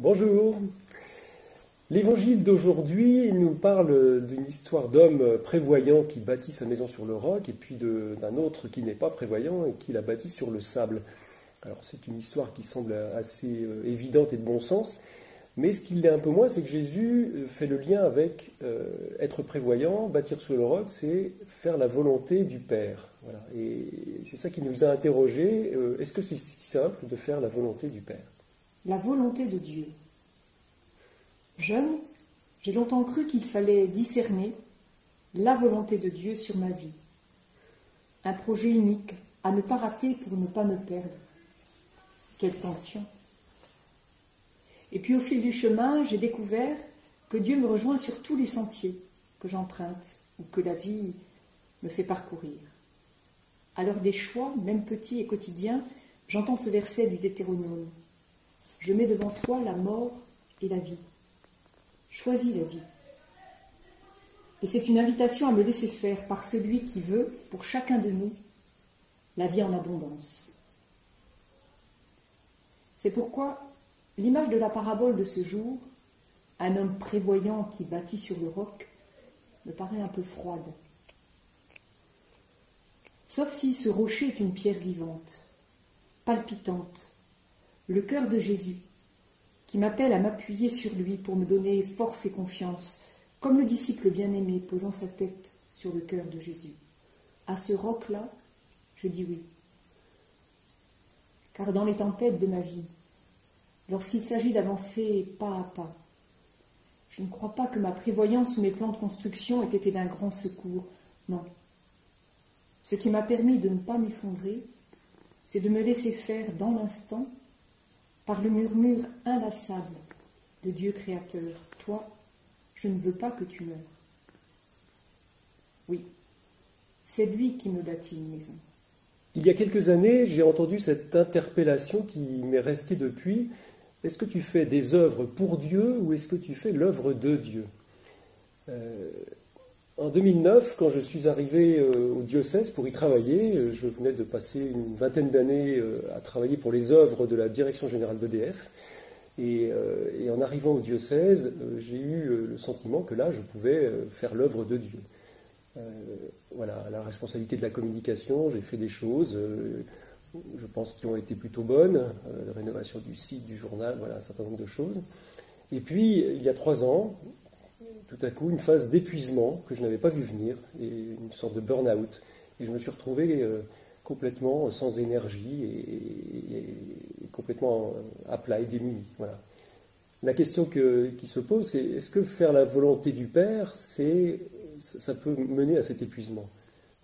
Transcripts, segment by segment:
Bonjour. L'évangile d'aujourd'hui nous parle d'une histoire d'homme prévoyant qui bâtit sa maison sur le roc et puis d'un autre qui n'est pas prévoyant et qui la bâtit sur le sable. Alors c'est une histoire qui semble assez évidente et de bon sens, mais ce qui l'est un peu moins, c'est que Jésus fait le lien avec être prévoyant, bâtir sur le roc, c'est faire la volonté du Père. Voilà. Et c'est ça qui nous a interrogés. Est-ce que c'est si simple de faire la volonté du Père ? La volonté de Dieu. Jeune, j'ai longtemps cru qu'il fallait discerner la volonté de Dieu sur ma vie. Un projet unique à ne pas rater pour ne pas me perdre. Quelle tension! Et puis au fil du chemin, j'ai découvert que Dieu me rejoint sur tous les sentiers que j'emprunte ou que la vie me fait parcourir. À l'heure des choix, même petits et quotidiens, j'entends ce verset du Deutéronome. Je mets devant toi la mort et la vie. Choisis la vie. Et c'est une invitation à me laisser faire par celui qui veut, pour chacun de nous, la vie en abondance. C'est pourquoi l'image de la parabole de ce jour, un homme prévoyant qui bâtit sur le roc, me paraît un peu froide. Sauf si ce rocher est une pierre vivante, palpitante, le cœur de Jésus, qui m'appelle à m'appuyer sur lui pour me donner force et confiance, comme le disciple bien-aimé posant sa tête sur le cœur de Jésus. À ce roc-là, je dis oui. Car dans les tempêtes de ma vie, lorsqu'il s'agit d'avancer pas à pas, je ne crois pas que ma prévoyance ou mes plans de construction aient été d'un grand secours. Non. Ce qui m'a permis de ne pas m'effondrer, c'est de me laisser faire dans l'instant par le murmure inlassable de Dieu créateur. Toi, je ne veux pas que tu meures. Oui, c'est lui qui me bâtit une maison. Il y a quelques années, j'ai entendu cette interpellation qui m'est restée depuis. Est-ce que tu fais des œuvres pour Dieu ou est-ce que tu fais l'œuvre de Dieu ? En 2009, quand je suis arrivé au diocèse pour y travailler, je venais de passer une vingtaine d'années à travailler pour les œuvres de la direction générale d'EDF. Et en arrivant au diocèse, j'ai eu le sentiment que là, je pouvais faire l'œuvre de Dieu. Voilà, la responsabilité de la communication, j'ai fait des choses, je pense, qui ont été plutôt bonnes, la rénovation du site, du journal, voilà, un certain nombre de choses. Et puis, il y a 3 ans, tout à coup, une phase d'épuisement que je n'avais pas vu venir, et une sorte de burn-out. Et je me suis retrouvé complètement sans énergie et complètement à plat et démuni. Voilà. La question qui se pose, c'est est-ce que faire la volonté du Père, ça peut mener à cet épuisement ?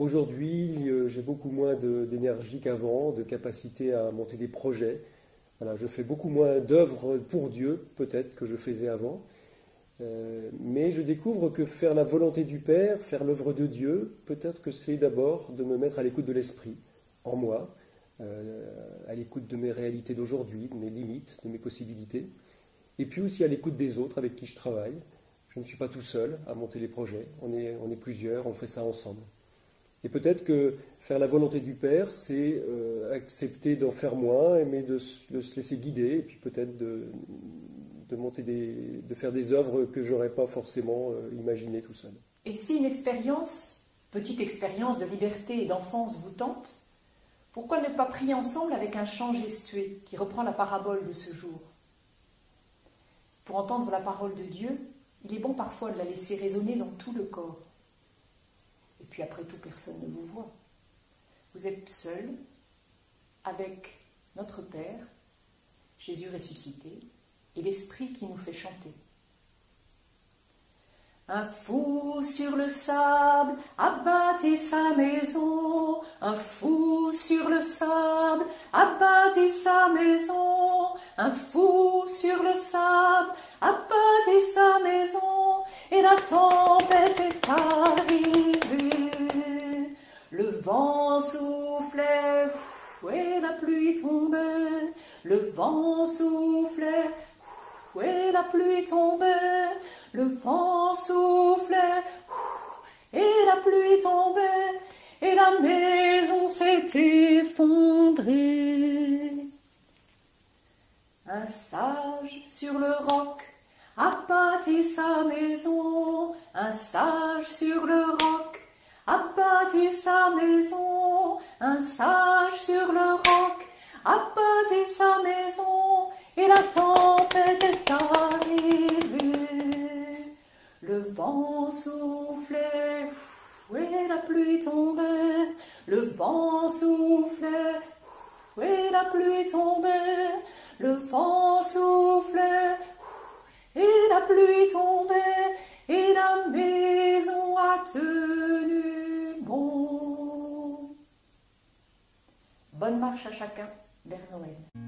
Aujourd'hui, j'ai beaucoup moins d'énergie qu'avant, de capacité à monter des projets. Voilà, je fais beaucoup moins d'œuvres pour Dieu, peut-être, que je faisais avant. Mais je découvre que faire la volonté du Père, faire l'œuvre de Dieu, peut-être que c'est d'abord de me mettre à l'écoute de l'Esprit, en moi, à l'écoute de mes réalités d'aujourd'hui, de mes limites, de mes possibilités, et puis aussi à l'écoute des autres avec qui je travaille. Je ne suis pas tout seul à monter les projets, on est plusieurs, on fait ça ensemble. Et peut-être que faire la volonté du Père, c'est accepter d'en faire moins, mais de se laisser guider, et puis peut-être de faire des œuvres que je n'aurais pas forcément imaginées tout seul. Et si une petite expérience de liberté et d'enfance vous tente, pourquoi ne pas prier ensemble avec un chant gestué qui reprend la parabole de ce jour ? Pour entendre la parole de Dieu, il est bon parfois de la laisser résonner dans tout le corps. Et puis après tout, personne ne vous voit. Vous êtes seul avec notre Père, Jésus ressuscité, et l'Esprit qui nous fait chanter. Un fou sur le sable a bâti sa maison. Un fou sur le sable a bâti sa maison. Un fou sur le sable a bâti sa maison. Et la tempête est arrivée. Le vent soufflait et la pluie tombait. Le vent soufflait et la pluie tombait, le vent soufflait, et la pluie tombait, et la maison s'est effondrée. Un sage sage sur le roc a bâti sa maison. Un sage sur le roc a bâti sa maison. Un sage sur le roc a bâti sa maison. Et la tempête est arrivée. Le vent soufflait et la pluie tombait. Le vent soufflait et la pluie tombait. Le vent soufflait et la pluie tombait. Et la maison a tenu bon. Bonne marche à chacun vers Noël.